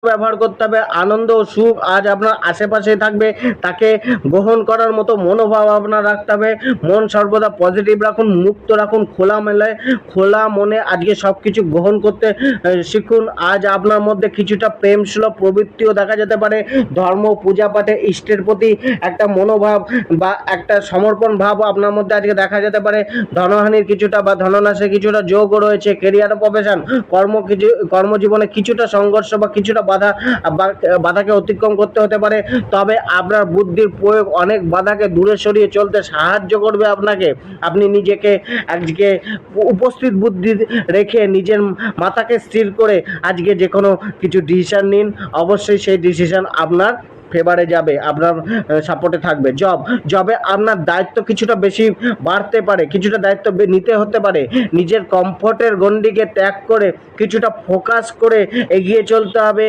ব্যবহার করতে হবে। আনন্দ ও সুখ আজ আপনার আশেপাশে থাকবে, তাকে গ্রহণ করার মতো মনোভাব আপনার রাখতে হবে। মন সর্বদা পজিটিভ রাখুন, মুক্ত রাখুন, খোলা মনে আজকে সব কিছু গ্রহণ করতে শিখুন। আজ আপনার মধ্যে কিছুটা প্রেম সুলভ প্রবৃত্তিও দেখা যেতে পারে। ধর্ম, পূজা পাঠে ইষ্টের প্রতি একটা মনোভাব বা একটা সমর্পণ ভাবও আপনার মধ্যে আজকে দেখা যেতে পারে। ধনহানির কিছুটা বা ধননাশের কিছুটা যোগও রয়েছে। কেরিয়ার ও প্রফেশন, কর্মজীবনে কিছুটা সংঘর্ষ বা কিছুটা বাধাকে অতিক্রম করতে হতে পারে। তবে আপনার বুদ্ধির প্রয়োগ অনেক বাধাকে দূরে সরিয়ে চলতে সাহায্য করবে আপনাকে। আপনি নিজেকে আজকে উপস্থিত বুদ্ধি রেখে নিজের মাথাকে স্থির করে আজকে যে কোনো কিছু ডিসিশন নিন, অবশ্যই সেই ডিসিশন আপনার ফেভারে যাবে, আপনার সাপোর্টে থাকবে। জবে আপনার দায়িত্ব কিছুটা বেশি বাড়তে পারে, কিছুটা দায়িত্ব নিতে হতে পারে। নিজের কমফোর্টের গণ্ডিকে ত্যাগ করে কিছুটা ফোকাস করে এগিয়ে চলতে হবে।